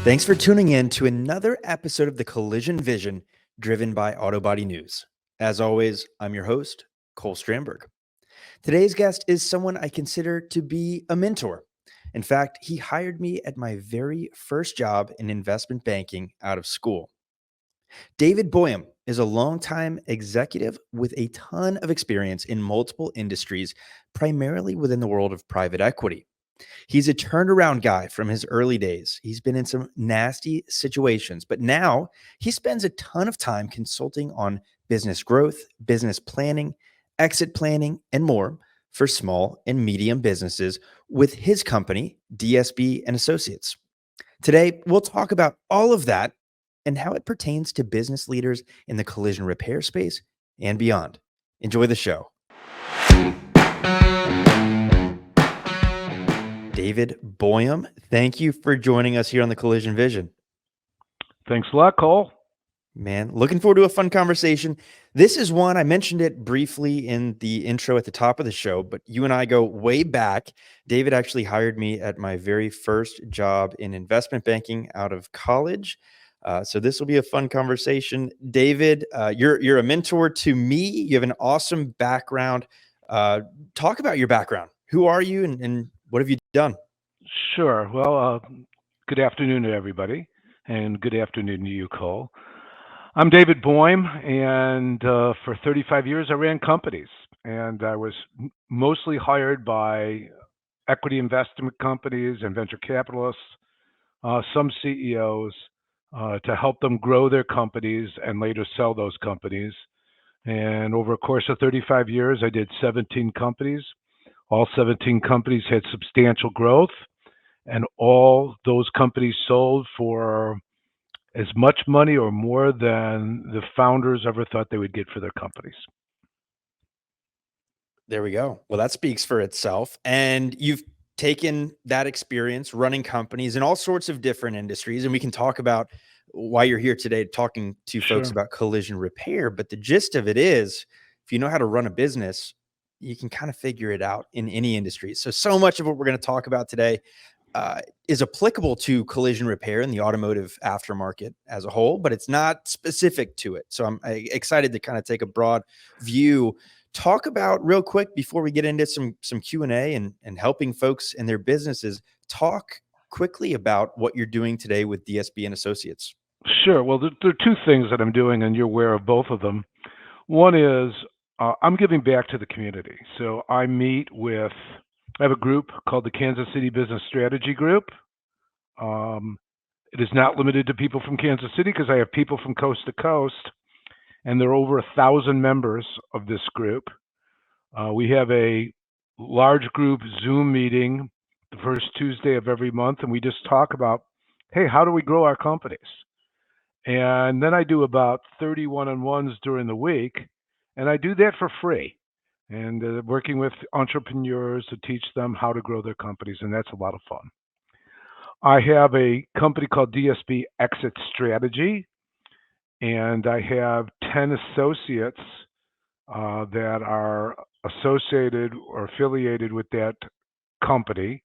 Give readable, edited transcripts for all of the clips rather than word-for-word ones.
Thanks for tuning in to another episode of the Collision Vision driven by Auto Body News. As always, I'm your host, Cole Strandberg. Today's guest is someone I consider to be a mentor. In fact, he hired me at my very first job in investment banking out of school. David Boim is a longtime executive with a ton of experience in multiple industries, primarily within the world of private equity. He's a turnaround guy from his early days. He's been in some nasty situations, but now he spends a ton of time consulting on business growth, business planning, exit planning, and more for small and medium businesses with his company, DSB Associates. Today, we'll talk about all of that and how it pertains to business leaders in the collision repair space and beyond. Enjoy the show. David Boim, thank you for joining us here on the Collision Vision. Thanks a lot, Cole. Man, looking forward to a fun conversation. This is one, I mentioned it briefly in the intro at the top of the show, but you and I go way back. David actually hired me at my very first job in investment banking out of college. So this will be a fun conversation. David, you're a mentor to me. You have an awesome background. Talk about your background. Who are you and what have you done? Sure. Well, good afternoon to everybody, and good afternoon to you, Cole. I'm David Boim, and for 35 years I ran companies, and I was mostly hired by equity investment companies and venture capitalists, some CEOs, to help them grow their companies and later sell those companies. And over a course of 35 years, I did 17 companies. All 17 companies had substantial growth, and all those companies sold for as much money or more than the founders ever thought they would get for their companies. There we go. Well, that speaks for itself. And you've taken that experience running companies in all sorts of different industries. And we can talk about why you're here today talking to folks about collision repair. But the gist of it is, if you know how to run a business, you can kind of figure it out in any industry. So much of what we're going to talk about today is applicable to collision repair in the automotive aftermarket as a whole, but it's not specific to it. So I'm excited to kind of take a broad view. Talk about real quick before we get into some Q&A and helping folks in their businesses. Talk quickly about what you're doing today with DSB Associates. Sure. Well, there are two things that I'm doing, and you're aware of both of them. One is I'm giving back to the community. So I have a group called the Kansas City Business Strategy Group. It is not limited to people from Kansas City because I have people from coast to coast, and there are over 1,000 members of this group. We have a large group Zoom meeting the first Tuesday of every month, and we just talk about, hey, how do we grow our companies? And then I do about 30 one-on-ones during the week, and I do that for free. And working with entrepreneurs to teach them how to grow their companies, and that's a lot of fun. I have a company called DSB Exit Strategy, and I have 10 associates that are associated or affiliated with that company.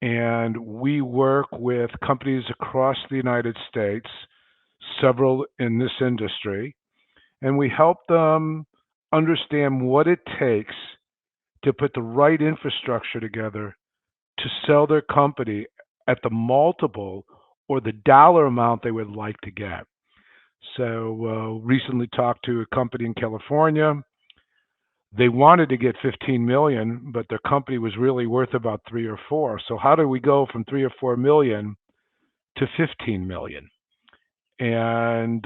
And we work with companies across the United States, several in this industry, and we help them understand what it takes to put the right infrastructure together to sell their company at the multiple or the dollar amount they would like to get. So recently talked to a company in California. They wanted to get 15 million, but their company was really worth about 3 or 4. So how do we go from 3 or 4 million to 15 million? And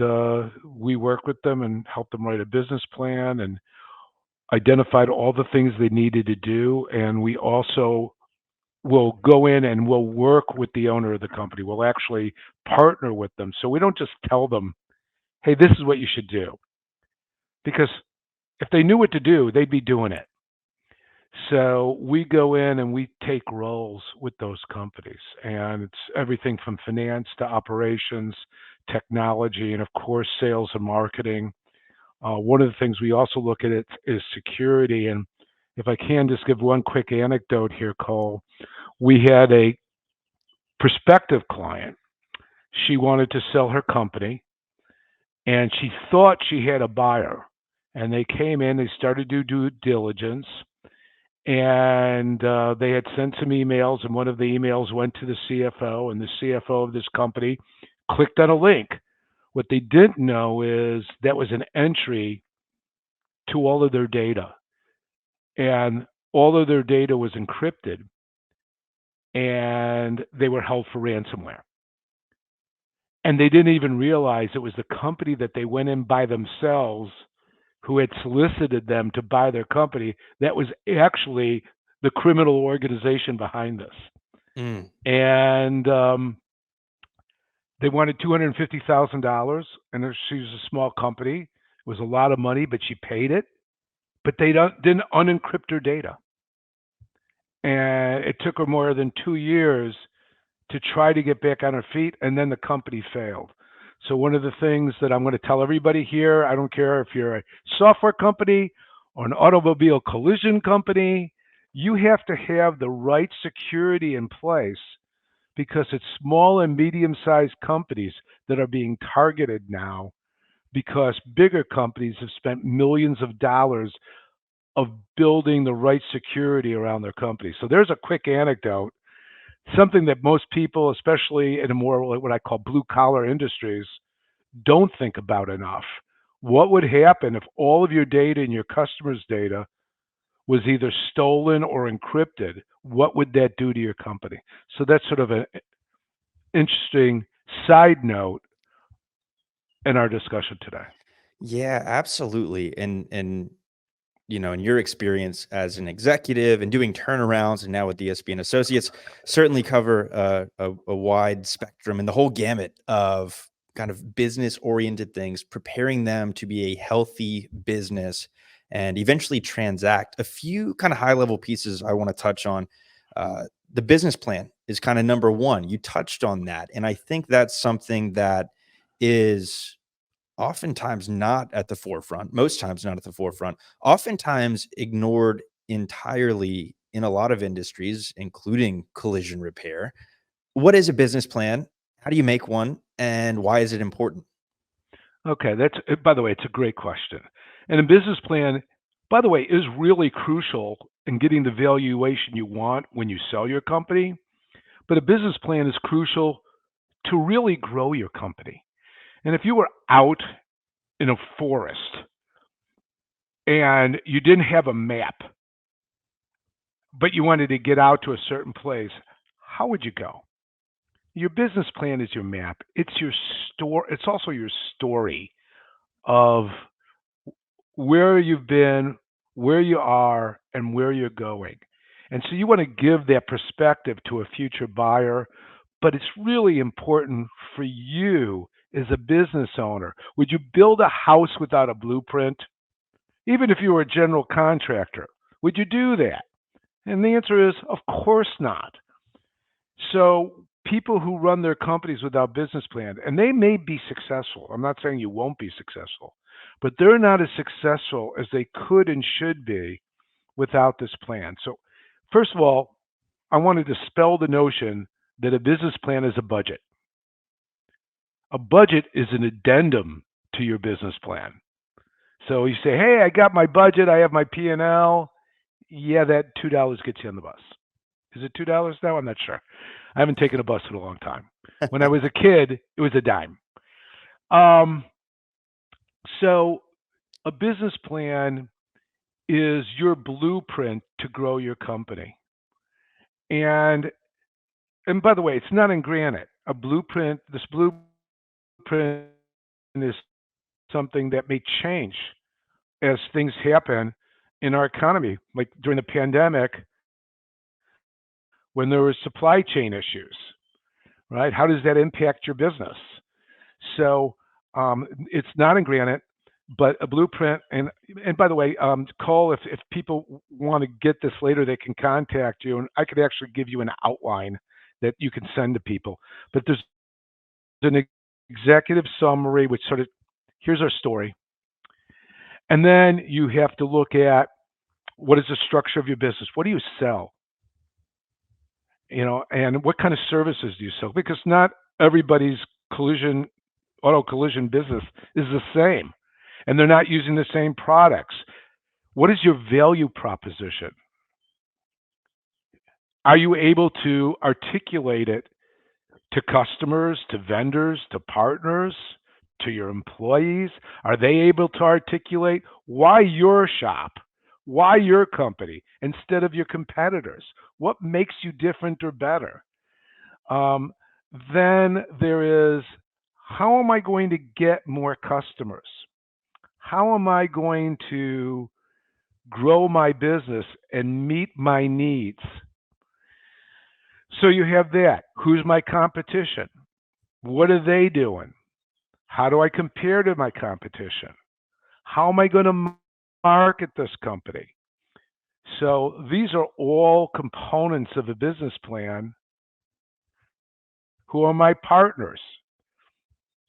we work with them and help them write a business plan and identified all the things they needed to do. And we also will go in and we'll work with the owner of the company. We'll actually partner with them. So we don't just tell them, hey, this is what you should do. Because if they knew what to do, they'd be doing it. So we go in and we take roles with those companies. And it's everything from finance to operations, technology, and of course, sales and marketing. One of the things we also look at is security. And if I can just give one quick anecdote here, Cole, we had a prospective client She wanted to sell her company, and she thought she had a buyer. And they came in, they started to do due diligence, and they had sent some emails, and one of the emails went to the CFO, and the CFO of this company clicked on a link. What they didn't know is that was an entry to all of their data, and all of their data was encrypted, and they were held for ransomware. And they didn't even realize it was the company that they went in by themselves who had solicited them to buy their company that was actually the criminal organization behind this. Mm. And they wanted $250,000, and she was a small company. It was a lot of money, but she paid it. But they didn't unencrypt her data. And it took her more than 2 years to try to get back on her feet, and then the company failed. So one of the things that I'm going to tell everybody here, I don't care if you're a software company or an automobile collision company, you have to have the right security in place, because it's small and medium-sized companies that are being targeted now, because bigger companies have spent millions of dollars of building the right security around their company. So there's a quick anecdote, something that most people, especially in a more what I call blue collar industries, don't think about enough. What would happen if all of your data and your customers' data was either stolen or encrypted? What would that do to your company? So that's sort of an interesting side note in our discussion today. Yeah, absolutely. And in your experience as an executive and doing turnarounds and now with DSB and Associates, certainly cover a wide spectrum and the whole gamut of kind of business oriented things, preparing them to be a healthy business and eventually transact. A few kind of high level pieces I want to touch on. The business plan is kind of number one. You touched on that. And I think that's something that is oftentimes not at the forefront, most times not at the forefront, oftentimes ignored entirely in a lot of industries, including collision repair. What is a business plan? How do you make one? And why is it important? Okay, by the way, it's a great question. And a business plan, by the way, is really crucial in getting the valuation you want when you sell your company. But a business plan is crucial to really grow your company. And if you were out in a forest and you didn't have a map, but you wanted to get out to a certain place, how would you go? Your business plan is your map. It's your store. It's also your story of where you've been, where you are, and where you're going. And so you want to give that perspective to a future buyer, but it's really important for you as a business owner. Would you build a house without a blueprint? Even if you were a general contractor, would you do that? And the answer is, of course not. So people who run their companies without business plan, and they may be successful. I'm not saying you won't be successful, but they're not as successful as they could and should be without this plan. So first of all, I want to dispel the notion that a business plan is a budget. A budget is an addendum to your business plan. So you say, hey, I got my budget, I have my P&L. Yeah, that $2 gets you on the bus. Is it $2 now? I'm not sure. I haven't taken a bus in a long time. When I was a kid, it was a dime. So a business plan is your blueprint to grow your company. And by the way, it's not in granite. This blueprint is something that may change as things happen in our economy, like during the pandemic, when there were supply chain issues, right? How does that impact your business? So it's not in granite, but a blueprint. And by the way, Cole, if people want to get this later, they can contact you, and I could actually give you an outline that you can send to people. But there's an executive summary, which sort of, here's our story. And then you have to look at, what is the structure of your business? What do you sell? And what kind of services do you sell? Because not everybody's collision auto collision business is the same, and they're not using the same products. What is your value proposition? Are you able to articulate it to customers, to vendors, to partners, to your employees? Are they able to articulate why your shop, why your company instead of your competitors? What makes you different or better? Um, then there is, how am I going to get more customers? How am I going to grow my business and meet my needs? So you have that. Who's my competition? What are they doing? How do I compare to my competition? How am I going to market this company? So these are all components of a business plan. Who are my partners?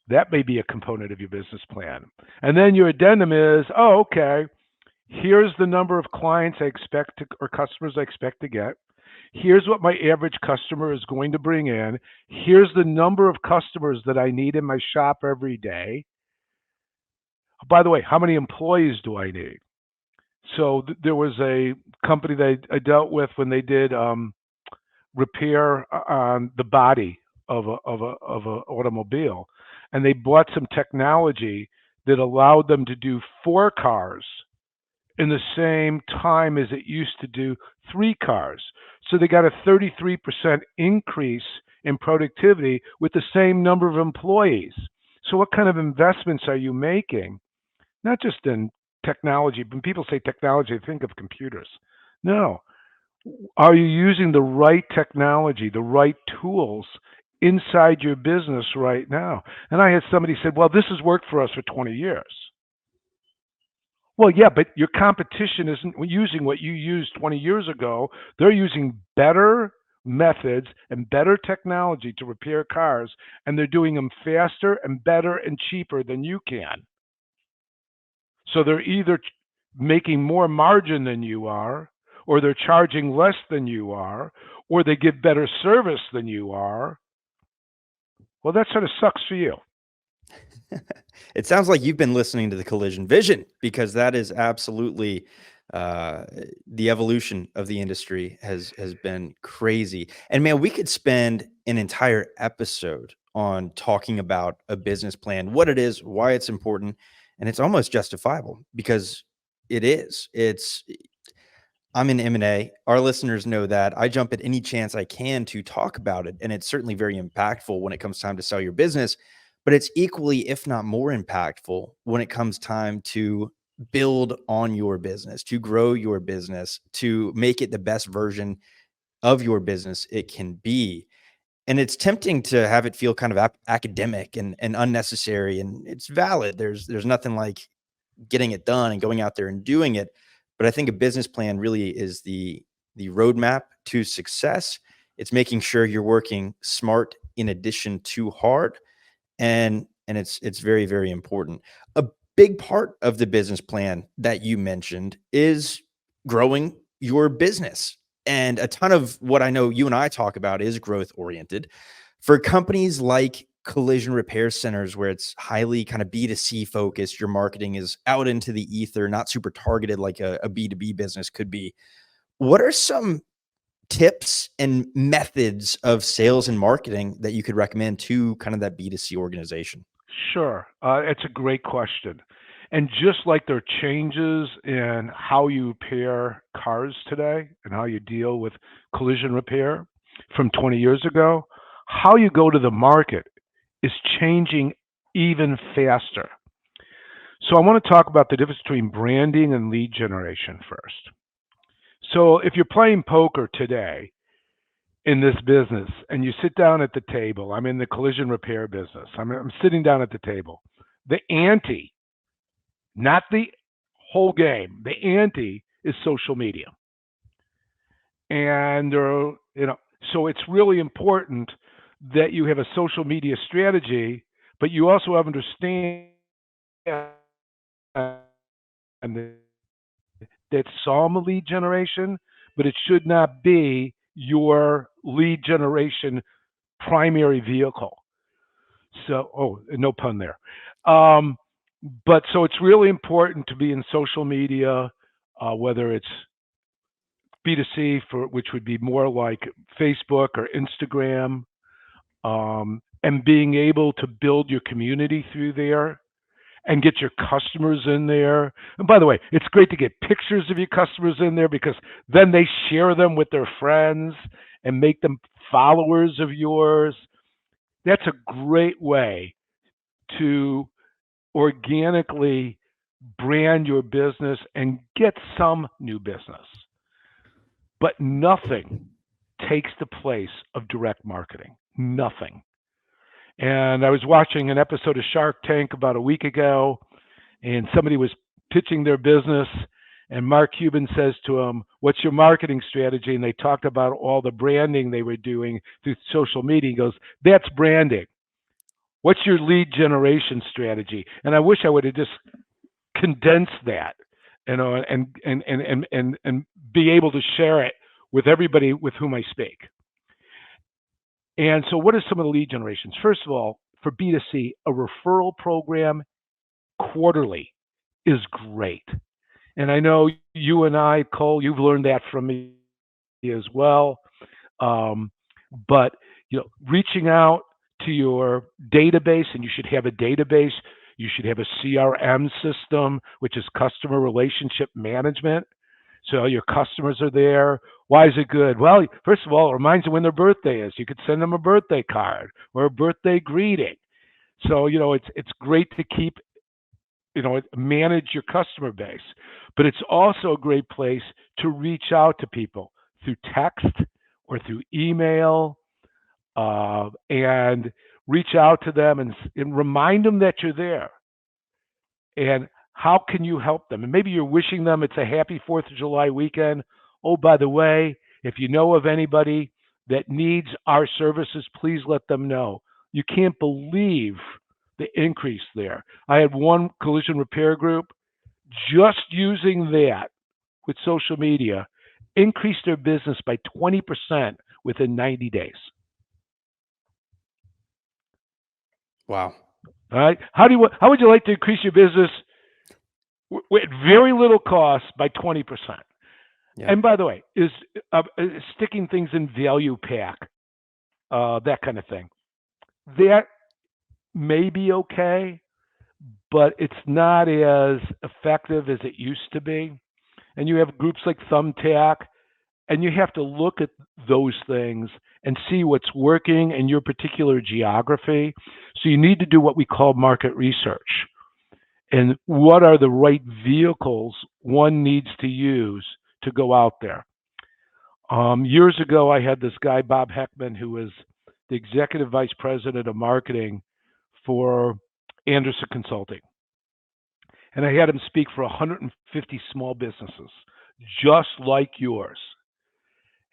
That may be a component of your business plan. And then your addendum is, oh, okay, here's the number of clients I expect to, or customers I expect to get. Here's what my average customer is going to bring in. Here's the number of customers that I need in my shop every day. By the way, how many employees do I need? So there was a company that I dealt with when they did repair on the body of a automobile, and they bought some technology that allowed them to do 4 cars in the same time as it used to do 3 cars. So they got a 33% increase in productivity with the same number of employees. So what kind of investments are you making? Not just in technology. When people say technology, they think of computers. No. Are you using the right technology, the right tools inside your business right now? And I had somebody said, well, this has worked for us for 20 years. Well, yeah, but your competition isn't using what you used 20 years ago. They're using better methods and better technology to repair cars, and they're doing them faster and better and cheaper than you can. So they're either making more margin than you are, or they're charging less than you are, or they give better service than you are. Well, that sort of sucks for you. It sounds like you've been listening to the Collision Vision, because that is absolutely the evolution of the industry has been crazy. And man, we could spend an entire episode on talking about a business plan, what it is, why it's important, and it's almost justifiable because it is. I'm in M&A. Our listeners know that I jump at any chance I can to talk about it, and it's certainly very impactful when it comes time to sell your business, but it's equally, if not more impactful when it comes time to build on your business, to grow your business, to make it the best version of your business it can be. And it's tempting to have it feel kind of academic and unnecessary, and it's valid. There's nothing like getting it done and going out there and doing it. But I think a business plan really is the roadmap to success. It's making sure you're working smart in addition to hard, and it's very, very important. A big part of the business plan that you mentioned is growing your business. And a ton of what I know you and I talk about is growth oriented. For companies like collision repair centers, where it's highly kind of B2C focused, your marketing is out into the ether, not super targeted like a B2B business could be. What are some tips and methods of sales and marketing that you could recommend to kind of that B2C organization? Sure. It's a great question. And just like there are changes in how you repair cars today and how you deal with collision repair from 20 years ago, how you go to the market is changing even faster. So I want to talk about the difference between branding and lead generation first. So if you're playing poker today in this business and you sit down at the table, I'm in the collision repair business, I'm sitting down at the table. The ante, not the whole game, the ante is social media. And so it's really important that you have a social media strategy, but you also have understand that some lead generation, but it should not be your lead generation primary vehicle. So, oh, no pun there. Um, but so it's really important to be in social media, whether it's B2C, for which would be more like Facebook or Instagram, and being able to build your community through there and get your customers in there. And by the way, it's great to get pictures of your customers in there because then they share them with their friends and make them followers of yours. That's a great way to organically brand your business and get some new business. But nothing takes the place of direct marketing. Nothing. And I was watching an episode of Shark Tank about a week ago, and somebody was pitching their business, and Mark Cuban says to him, "What's your marketing strategy?" And they talked about all the branding they were doing through social media. He goes, "That's branding. What's your lead generation strategy?" And I wish I would have just condensed that, and be able to share it with everybody with whom I speak. And so what are some of the lead generations? First of all, for B2C, a referral program quarterly is great. And I know you and I, Cole, you've learned that from me as well. But reaching out to your database, and you should have a database. You should have a CRM system, which is customer relationship management. So your customers are there. Why is it good? Well, first of all, it reminds them when their birthday is. You could send them a birthday card or a birthday greeting. So it's great to keep manage your customer base, but it's also a great place to reach out to people through text or through email, and reach out to them and remind them that you're there. And how can you help them? And maybe you're wishing them it's a happy 4th of July weekend. Oh, by the way, if you know of anybody that needs our services, please let them know. You can't believe the increase there. I had one collision repair group just using that with social media increased their business by 20% within 90 days. Wow. All right. How would you like to increase your business with very little cost by 20%? Yeah. And by the way, is sticking things in value pack, that kind of thing. That may be okay, but it's not as effective as it used to be. And you have groups like Thumbtack, and you have to look at those things and see what's working in your particular geography. So you need to do what we call market research. And what are the right vehicles one needs to use to go out there? Years ago, I had this guy, Bob Heckman, who was the executive vice president of marketing for Anderson Consulting. And I had him speak for 150 small businesses, just like yours.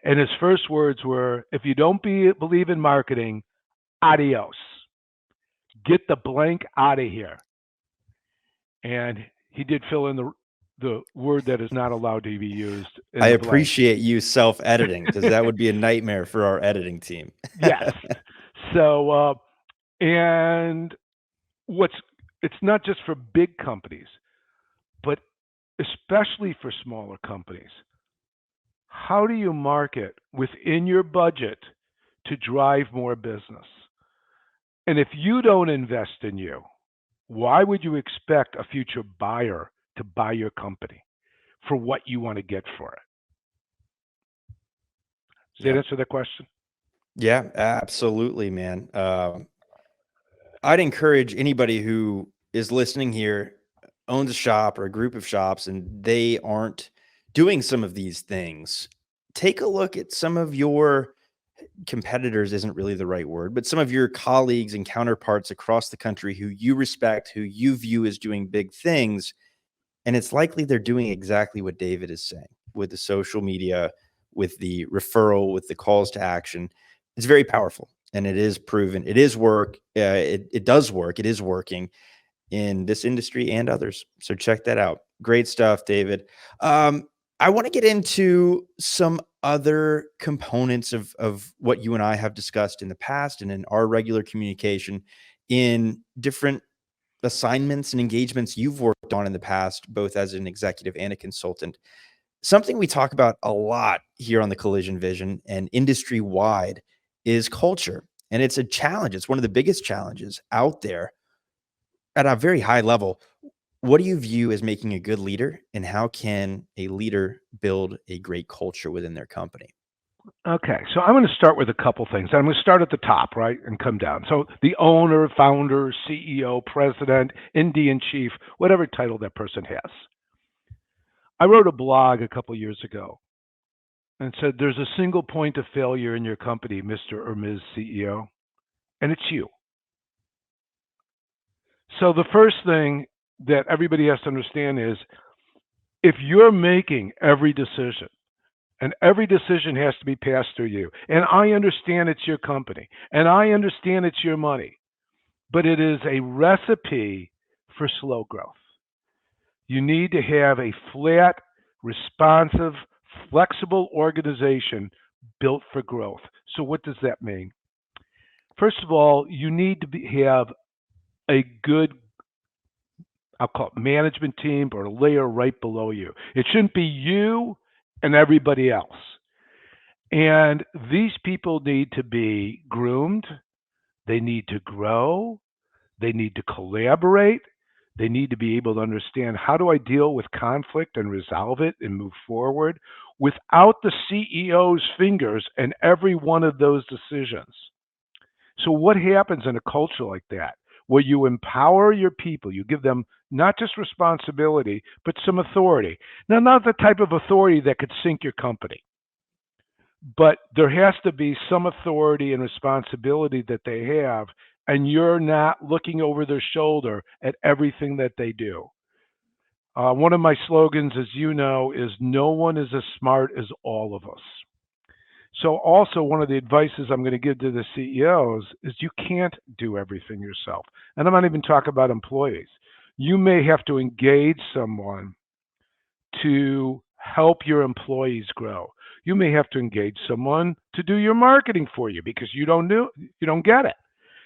And his first words were, "If you don't believe in marketing, adios. Get the blank out of here." And he did fill in the word that is not allowed to be used. I appreciate you self-editing because that would be a nightmare for our editing team. Yes. So, and it's not just for big companies, but especially for smaller companies. How do you market within your budget to drive more business? And if you don't invest in you, why would you expect a future buyer to buy your company for what you want to get for it? Does that answer that question? Yeah, absolutely, man. I'd encourage anybody who is listening here, owns a shop or a group of shops, and they aren't doing some of these things. Take a look at some of your competitors, isn't really the right word, but some of your colleagues and counterparts across the country who you respect, who you view as doing big things. And it's likely they're doing exactly what David is saying with the social media, with the referral, with the calls to action. It's very powerful, and it is proven. It is work. It does work. It is working in this industry and others. So check that out. Great stuff, David. I want to get into some other components of what you and I have discussed in the past and in our regular communication. in different assignments and engagements you've worked on in the past, both as an executive and a consultant. Something we talk about a lot here on the Collision Vision and industry-wide is culture. And it's a challenge. It's one of the biggest challenges out there at a very high level. What do you view as making a good leader, and how can a leader build a great culture within their company? Okay, so I'm going to start with a couple things. I'm going to start at the top, right, and come down. So the owner, founder, CEO, president, Indian chief, whatever title that person has. I wrote a blog a couple years ago and said there's a single point of failure in your company, Mr. or Ms. CEO, and it's you. So the first thing that everybody has to understand is if you're making every decision, and every decision has to be passed through you, and I understand it's your company, and I understand it's your money, but it is a recipe for slow growth. You need to have a flat, responsive, flexible organization built for growth. So what does that mean? First of all, you need to have a good, I'll call it management team or a layer right below you. It shouldn't be you and everybody else. And these people need to be groomed. They need to grow. They need to collaborate. They need to be able to understand, how do I deal with conflict and resolve it and move forward without the CEO's fingers in every one of those decisions. So what happens in a culture like that, where you empower your people, you give them not just responsibility, but some authority. Now, not the type of authority that could sink your company, but there has to be some authority and responsibility that they have, and you're not looking over their shoulder at everything that they do. One of my slogans, as you know, is no one is as smart as all of us. So also one of the advices I'm going to give to the CEOs is you can't do everything yourself. And I'm not even talking about employees. You may have to engage someone to help your employees grow. You may have to engage someone to do your marketing for you because you don't get it.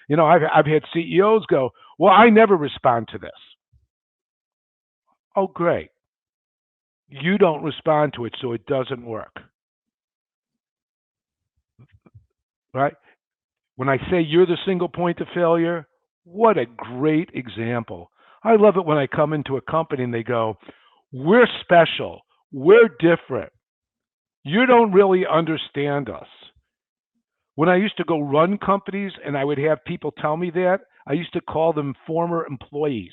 You know, I've had CEOs go, well, I never respond to this. Oh, great. You don't respond to it, so it doesn't work. Right? When I say you're the single point of failure, what a great example. I love it when I come into a company and they go, we're special, we're different. You don't really understand us. When I used to go run companies and I would have people tell me that, I used to call them former employees.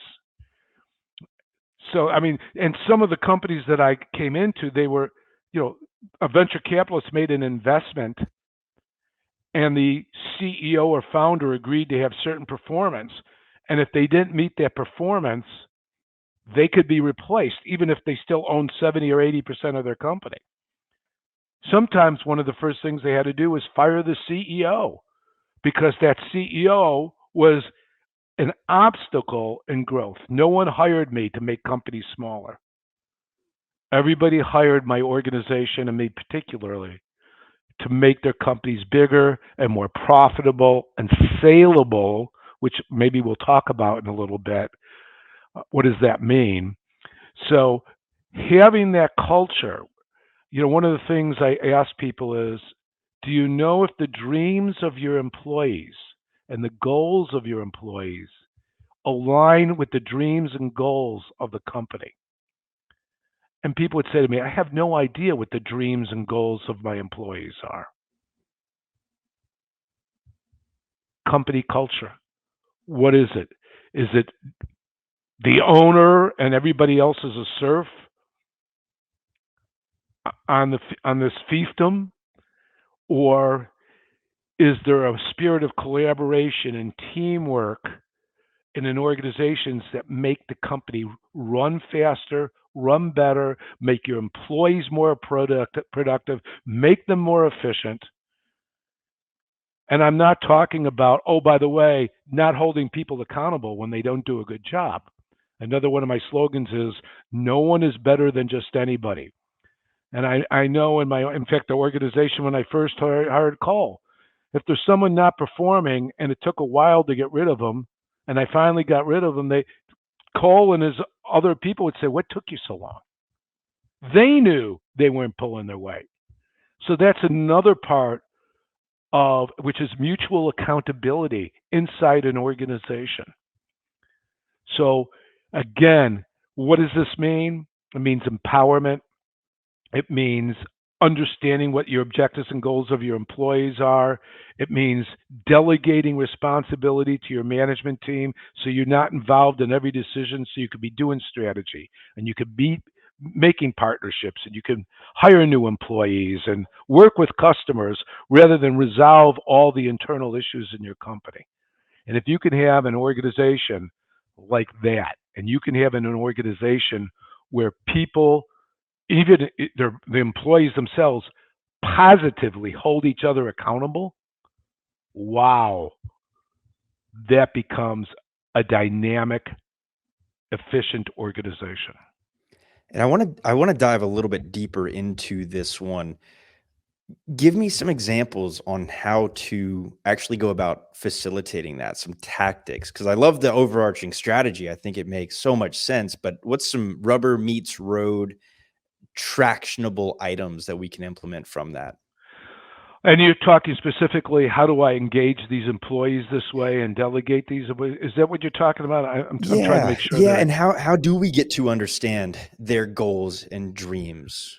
So, I mean, and some of the companies that I came into, they were, a venture capitalist made an investment and the CEO or founder agreed to have certain performance. And if they didn't meet that performance, they could be replaced, even if they still own 70 or 80% of their company. Sometimes one of the first things they had to do was fire the CEO because that CEO was an obstacle in growth. No one hired me to make companies smaller. Everybody hired my organization and me particularly to make their companies bigger and more profitable and saleable, which maybe we'll talk about in a little bit. What does that mean? So having that culture, one of the things I ask people is, do you know if the dreams of your employees and the goals of your employees align with the dreams and goals of the company? And people would say to me, I have no idea what the dreams and goals of my employees are. Company culture. What is it? Is it the owner and everybody else is a serf on this fiefdom? Or is there a spirit of collaboration and teamwork in an organizations that make the company run faster, run better, make your employees more productive, make them more efficient? And I'm not talking about, oh, by the way, not holding people accountable when they don't do a good job. Another one of my slogans is, no one is better than just anybody. And I know in fact, the organization, when I first hired Cole, if there's someone not performing and it took a while to get rid of them, and I finally got rid of them, Cole and his other people would say, "What took you so long?" They knew they weren't pulling their weight. So that's another part of which is mutual accountability inside an organization. So again, what does this mean? It means empowerment. It means understanding what your objectives and goals of your employees are. It means delegating responsibility to your management team so you're not involved in every decision, so you could be doing strategy and you could be making partnerships and you can hire new employees and work with customers rather than resolve all the internal issues in your company. And if you can have an organization like that, and you can have an organization where people, even the employees themselves, positively hold each other accountable, wow, that becomes a dynamic, efficient organization. And I want to dive a little bit deeper into this one. Give me some examples on how to actually go about facilitating that, some tactics, because I love the overarching strategy. I think it makes so much sense, but what's some rubber meets road tractionable items that we can implement from that? And you're talking specifically, how do I engage these employees this way and delegate these? Is that what you're talking about? I'm trying to Yeah, make sure yeah, that and how do we get to understand their goals and dreams?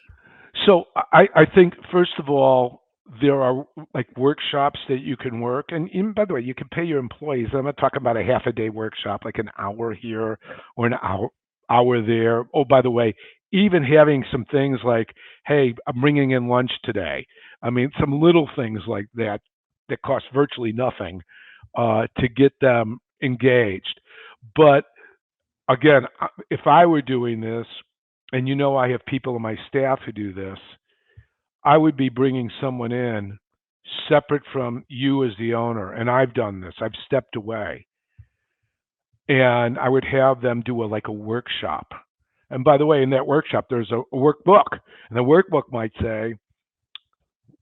So I think first of all, there are like workshops that you can work, and even by the way, you can pay your employees. I'm not talking about a half a day workshop, like an hour here or an hour there. Oh, by the way, even having some things like, hey, I'm bringing in lunch today. I mean, some little things like that that cost virtually nothing to get them engaged. But again, if I were doing this, and I have people on my staff who do this, I would be bringing someone in separate from you as the owner. And I've done this. I've stepped away, and I would have them do like a workshop. And by the way, in that workshop, there's a workbook, and the workbook might say,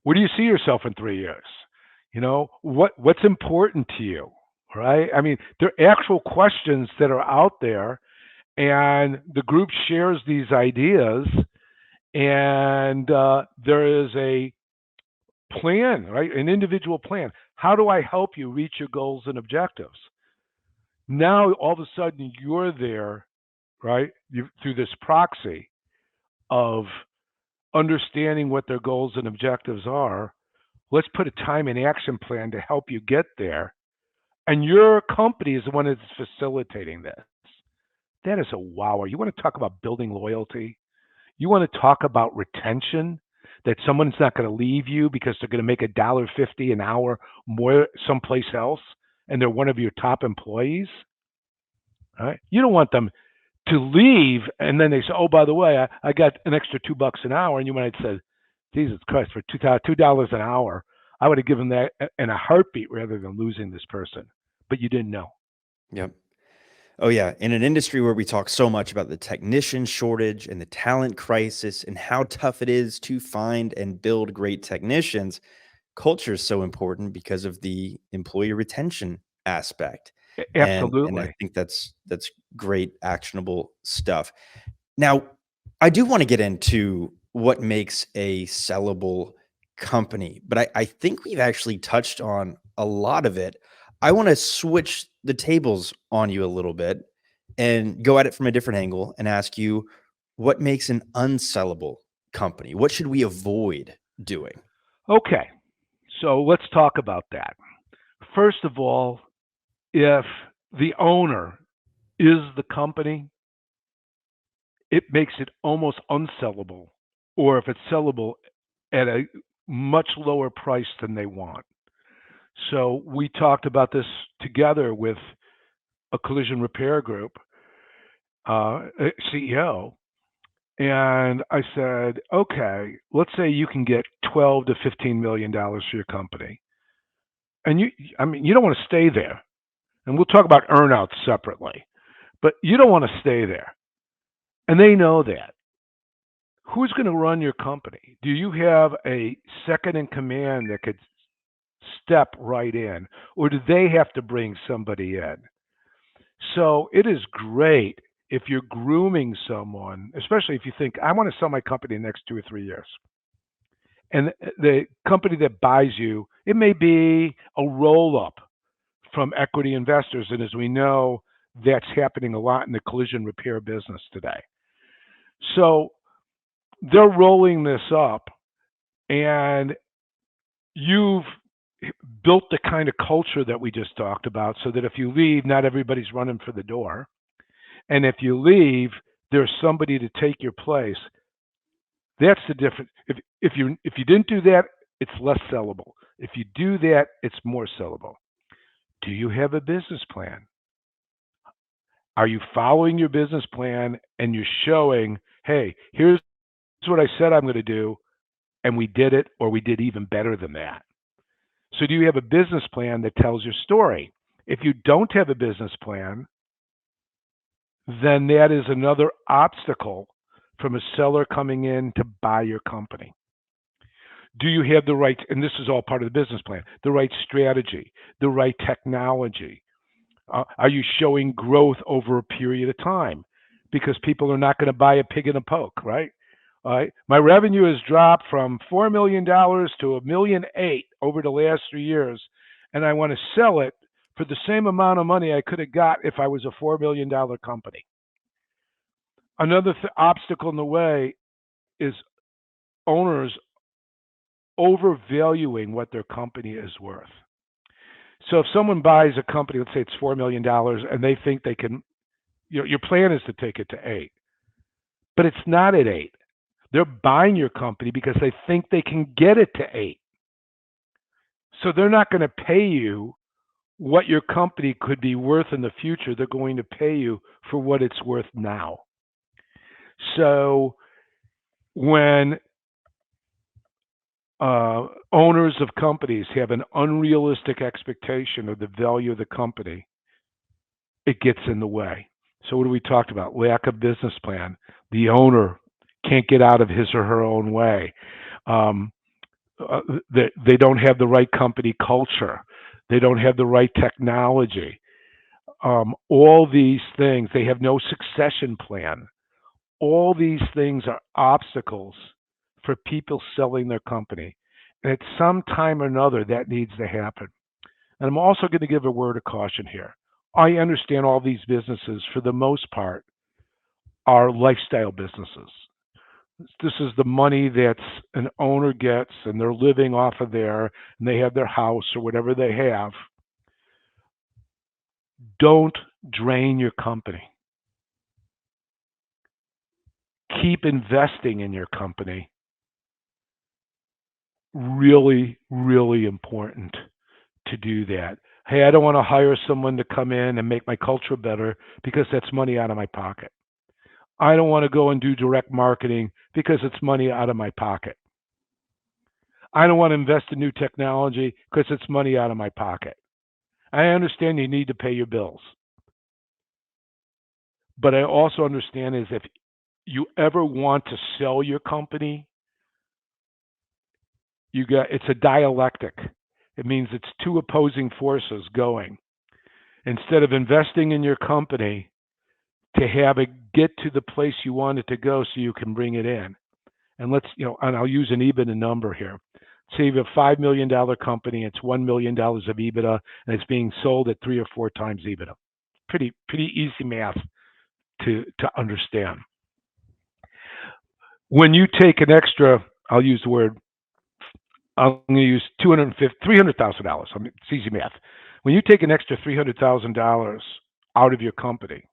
"Where do you see yourself in 3 years? What's important to you?" Right? I mean, there are actual questions that are out there, and the group shares these ideas, and there is a plan, right? An individual plan. How do I help you reach your goals and objectives? Now, all of a sudden, you're there, right? Through this proxy of understanding what their goals and objectives are. Let's put a time and action plan to help you get there. And your company is the one that's facilitating this. That is a wower. You want to talk about building loyalty? You want to talk about retention? That someone's not going to leave you because they're going to make $1.50 an hour more someplace else, and they're one of your top employees. Right? You don't want them to leave, and then they say, "Oh, by the way, I got an extra $2 an hour," and you might have said, "Jesus Christ, for $2 an hour, I would have given that in a heartbeat rather than losing this person." But you didn't know. Yep. Oh, yeah. In an industry where we talk so much about the technician shortage and the talent crisis and how tough it is to find and build great technicians, culture is so important because of the employee retention aspect. And I Absolutely. think that's great actionable stuff. Now, I do want to get into what makes a sellable company, but I think we've actually touched on a lot of it. I want to switch the tables on you a little bit and go at it from a different angle and ask you what makes an unsellable company? What should we avoid doing? Okay, so let's talk about that. First of all, if the owner is the company, it makes it almost unsellable, or if it's sellable at a much lower price than they want. So we talked about this together with a collision repair group CEO, and I said, okay, let's say you can get 12 to 15 million dollars for your company, and I mean, you don't want to stay there, and we'll talk about earnouts separately, but you don't want to stay there, and they know that. Who's going to run your company? Do you have a second in command that could step right in, or do they have to bring somebody in? So it is great if you're grooming someone, especially if you think, I want to sell my company in the next 2 or 3 years. And the company that buys you, it may be a roll up from equity investors. And as we know, that's happening a lot in the collision repair business today. So they're rolling this up, and you've built the kind of culture that we just talked about so that if you leave, not everybody's running for the door. And if you leave, there's somebody to take your place. That's the difference. If you didn't do that, it's less sellable. If you do that, it's more sellable. Do you have a business plan? Are you following your business plan and you're showing, hey, here's what I said I'm going to do, and we did it, or we did even better than that? So do you have a business plan that tells your story? If you don't have a business plan, then that is another obstacle from a seller coming in to buy your company. Do you have the right, and this is all part of the business plan, the right strategy, the right technology? Are you showing growth over a period of time? Because people are not going to buy a pig in a poke, right? My revenue has dropped from $4 million to $1.8 million over the last 3 years, and I want to sell it for the same amount of money I could have got if I was a $4 million company. Another obstacle in the way is owners overvaluing what their company is worth. So if someone buys a company, let's say it's $4 million, and they think they can, your plan is to take it to 8, but it's not at 8. They're buying your company because they think they can get it to 8. So they're not going to pay you what your company could be worth in the future. They're going to pay you for what it's worth now. So when owners of companies have an unrealistic expectation of the value of the company, it gets in the way. So what do we talk about? Lack of business plan. The owner can't get out of his or her own way. They don't have the right company culture. They don't have the right technology. All these things, they have no succession plan. All these things are obstacles for people selling their company. And at some time or another, that needs to happen. And I'm also going to give a word of caution here. I understand all these businesses, for the most part, are lifestyle businesses. This is the money that an owner gets, and they're living off of there, and they have their house or whatever they have. Don't drain your company. Keep investing in your company. Really, really important to do that. Hey, I don't want to hire someone to come in and make my culture better because that's money out of my pocket. I don't want to go and do direct marketing because it's money out of my pocket. I don't want to invest in new technology because it's money out of my pocket. I understand you need to pay your bills. But I also understand is if you ever want to sell your company, it's a dialectic. It means it's two opposing forces going. Instead of investing in your company to have it get to the place you want it to go so you can bring it in. And and I'll use an EBITDA number here. Say you have a $5 million company, it's $1 million of EBITDA, and it's being sold at 3 or 4 times EBITDA. Pretty easy math to understand. When you take an extra, I'll use the word, I'm going to use $300,000. I mean, it's easy math. When you take an extra $300,000 out of your company,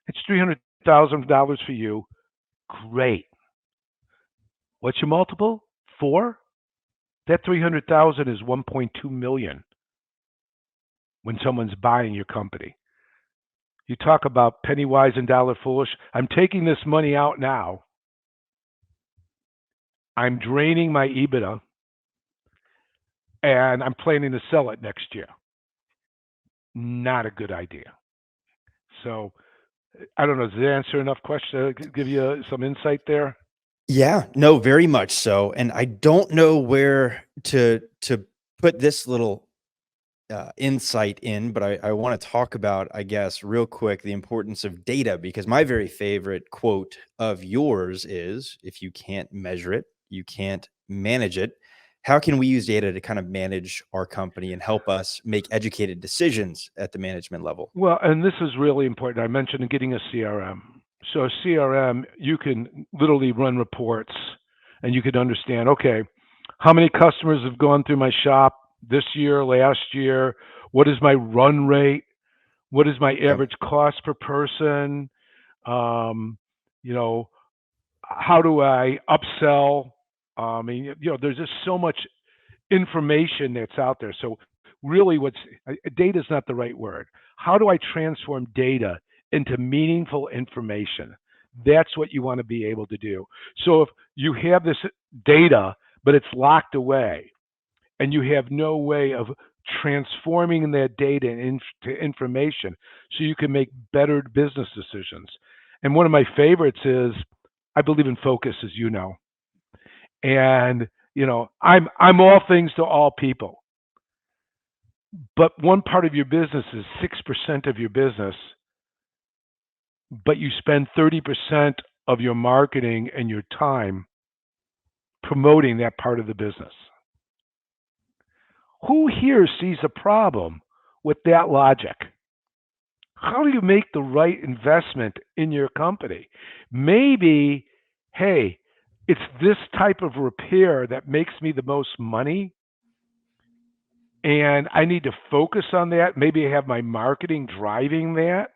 it's $300,000 for you. Great. What's your multiple? 4? That $300,000 is $1.2 million when someone's buying your company. You talk about penny wise and dollar foolish. I'm taking this money out now. I'm draining my EBITDA, and I'm planning to sell it next year. Not a good idea. So I don't know. Does that answer enough questions? Give you some insight there? Yeah, no, very much so. And I don't know where to put this little insight in, but I want to talk about, I guess, real quick, the importance of data, because my very favorite quote of yours is, if you can't measure it, you can't manage it. How can we use data to kind of manage our company and help us make educated decisions at the management level? Well, and this is really important. I mentioned getting a CRM. So a CRM, you can literally run reports and you can understand, okay, how many customers have gone through my shop this year, last year? What is my run rate? What is my Yep. average cost per person? You know, how do I upsell? I mean, there's just so much information that's out there. So really data is not the right word. How do I transform data into meaningful information? That's what you want to be able to do. So if you have this data, but it's locked away and you have no way of transforming that data into information so you can make better business decisions. And one of my favorites is, I believe in focus, as you know. And I'm all things to all people. But one part of your business is 6% of your business, but you spend 30% of your marketing and your time promoting that part of the business. Who here sees a problem with that logic? How do you make the right investment in your company? Maybe, hey, it's this type of repair that makes me the most money, and I need to focus on that. Maybe I have my marketing driving that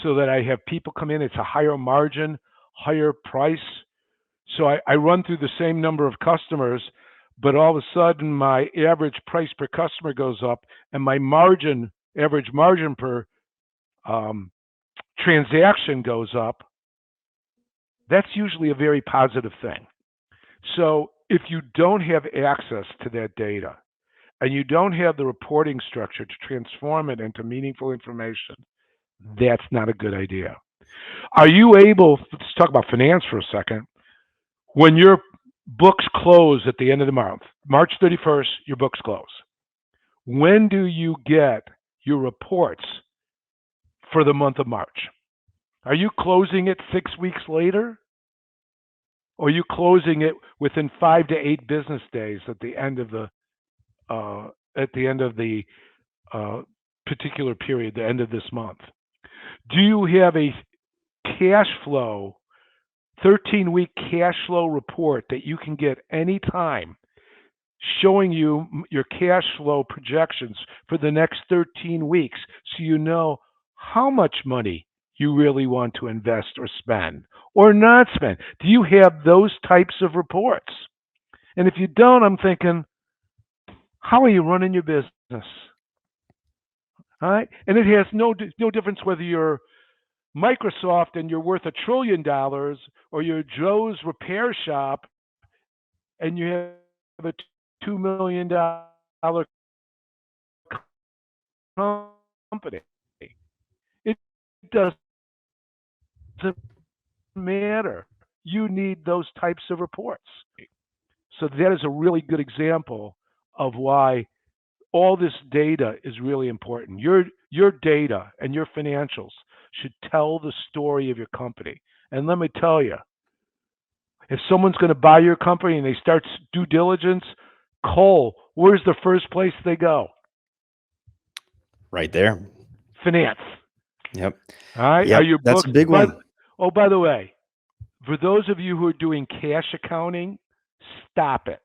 so that I have people come in. It's a higher margin, higher price. So I run through the same number of customers, but all of a sudden my average price per customer goes up and my average margin per transaction goes up. That's usually a very positive thing. So if you don't have access to that data and you don't have the reporting structure to transform it into meaningful information, that's not a good idea. Are you able, let's talk about finance for a second. When your books close at the end of the month, March 31st, your books close. When do you get your reports for the month of March? Are you closing it 6 weeks later? Or are you closing it within 5 to 8 business days at the end of the particular period, the end of this month? Do you have a cash flow, 13-week cash flow report that you can get anytime showing you your cash flow projections for the next 13 weeks so you know how much money you really want to invest or spend or not spend? Do you have those types of reports? And if you don't, I'm thinking, how are you running your business? All right? And it has no difference whether you're Microsoft and you're worth $1 trillion, or you're Joe's repair shop and you have a $2 million company. It doesn't matter. You need those types of reports. So that is a really good example of why all this data is really important. Your data and your financials should tell the story of your company. And let me tell you, if someone's going to buy your company and they start due diligence, Cole, where's the first place they go? Right there. Finance. Yep. All right. Yep. Are your That's books a big one. Oh, by the way, for those of you who are doing cash accounting, stop it.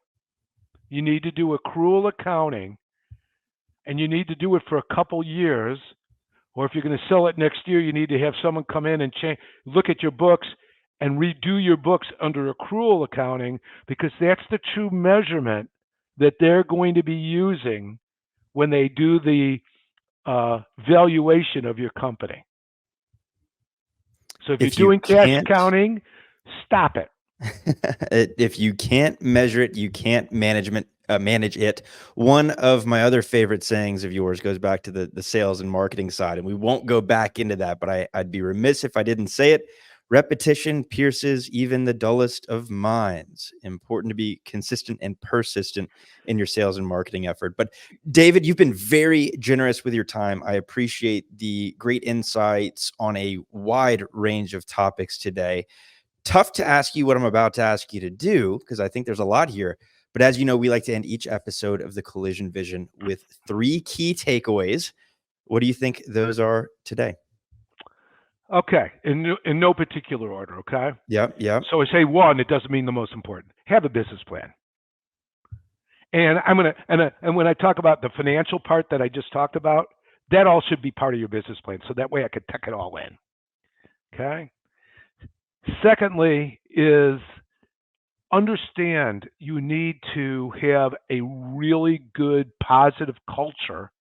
You need to do accrual accounting, and you need to do it for a couple years. Or if you're going to sell it next year, you need to have someone come in and look at your books and redo your books under accrual accounting, because that's the true measurement that they're going to be using when they do the valuation of your company. So if you're doing cash accounting, stop it. If you can't measure it, you can't manage it. One of my other favorite sayings of yours goes back to the sales and marketing side, and we won't go back into that, but I'd be remiss if I didn't say it. Repetition pierces even the dullest of minds. Important to be consistent and persistent in your sales and marketing effort. But David, you've been very generous with your time. I appreciate the great insights on a wide range of topics today. Tough to ask you what I'm about to ask you to do, because I think there's a lot here. But as you know, we like to end each episode of the Collision Vision with 3 key takeaways. What do you think those are today? Okay, in no particular order, okay? Yep. So I say 1, it doesn't mean the most important. Have a business plan. And I'm going to, and when I talk about the financial part that I just talked about, that all should be part of your business plan. So that way I could tuck it all in. Okay. Secondly is understand you need to have a really good positive culture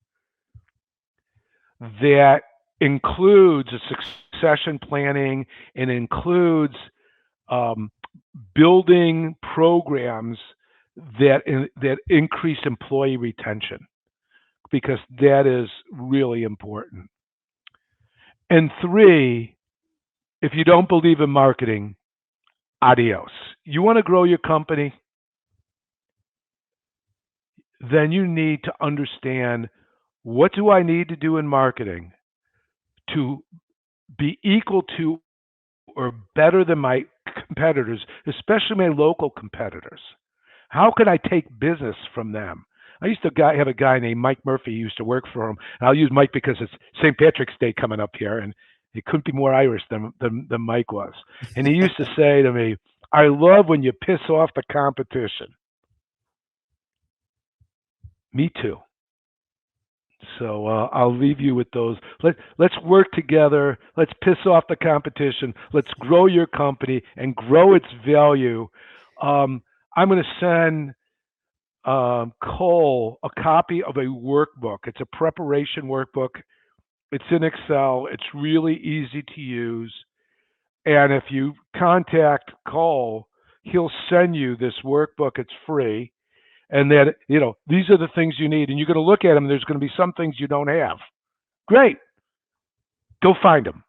that includes a succession planning and includes building programs that increase employee retention, because that is really important. And 3, if you don't believe in marketing, adios. You want to grow your company? Then you need to understand, what do I need to do in marketing to be equal to or better than my competitors, especially my local competitors? How can I take business from them? I used to have a guy named Mike Murphy who used to work for him. And I'll use Mike because it's St. Patrick's Day coming up here, and he couldn't be more Irish than Mike was. And he used to say to me, I love when you piss off the competition. Me too. So I'll leave you with those. Let's work together. Let's piss off the competition. Let's grow your company and grow its value. I'm going to send Cole a copy of a workbook. It's a preparation workbook. It's in Excel. It's really easy to use. And if you contact Cole, he'll send you this workbook. It's free. And that, these are the things you need. And you're going to look at them. There's going to be some things you don't have. Great. Go find them.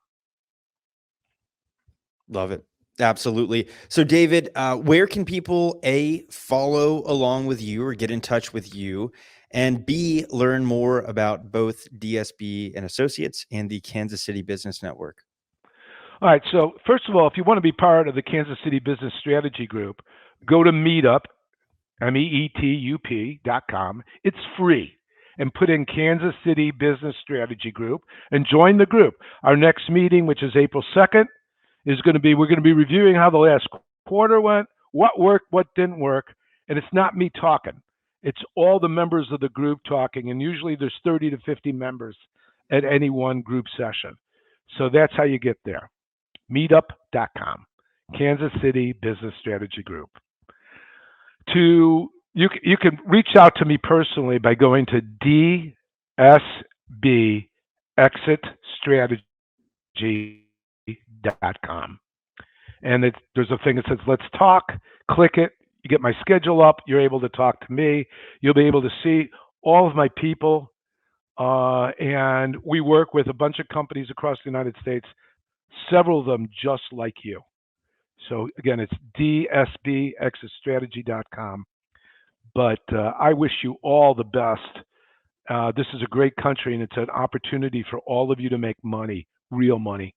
Love it. Absolutely. So David, where can people A, follow along with you or get in touch with you, and B, learn more about both DSB and Associates and the Kansas City Business Network? All right. So first of all, if you want to be part of the Kansas City Business Strategy Group, go to Meetup, meetup.com. It's free. And put in Kansas City Business Strategy Group and join the group. Our next meeting, which is April 2nd, we're going to be reviewing how the last quarter went, what worked, what didn't work. And it's not me talking. It's all the members of the group talking. And usually there's 30 to 50 members at any one group session. So that's how you get there. Meetup.com, Kansas City Business Strategy Group. You can reach out to me personally by going to dsbexitstrategy.com. And there's a thing that says, let's talk. Click it. You get my schedule up. You're able to talk to me. You'll be able to see all of my people. And we work with a bunch of companies across the United States, several of them just like you. So again, it's dsbexitstrategy.com. But I wish you all the best. This is a great country, and it's an opportunity for all of you to make money, real money.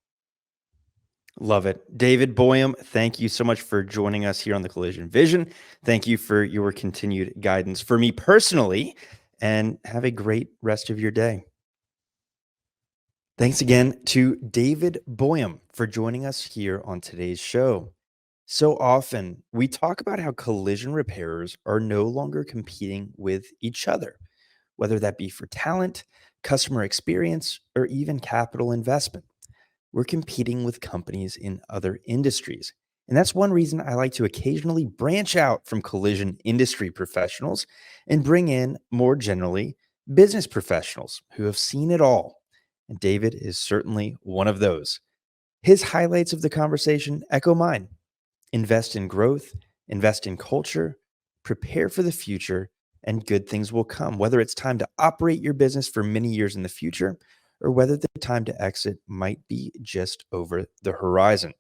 Love it. David Boim, thank you so much for joining us here on the Collision Vision. Thank you for your continued guidance for me personally, and have a great rest of your day. Thanks again to David Boim for joining us here on today's show. So often we talk about how collision repairers are no longer competing with each other, whether that be for talent, customer experience, or even capital investment. We're competing with companies in other industries. And that's one reason I like to occasionally branch out from collision industry professionals and bring in, more generally, business professionals who have seen it all. And David is certainly one of those. His highlights of the conversation echo mine. Invest in growth, invest in culture, prepare for the future, and good things will come, whether it's time to operate your business for many years in the future or whether the time to exit might be just over the horizon.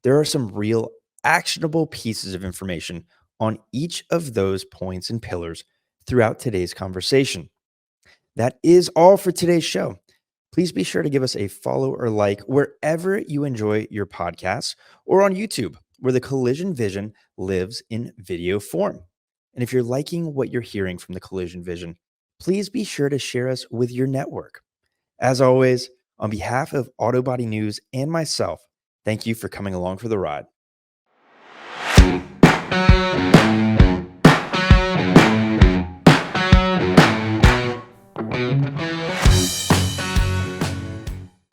There are some real actionable pieces of information on each of those points and pillars throughout today's conversation. That is all for today's show. Please be sure to give us a follow or like wherever you enjoy your podcasts or on YouTube, where the Collision Vision lives in video form. And if you're liking what you're hearing from the Collision Vision, please be sure to share us with your network. As always, on behalf of Autobody News and myself, thank you for coming along for the ride.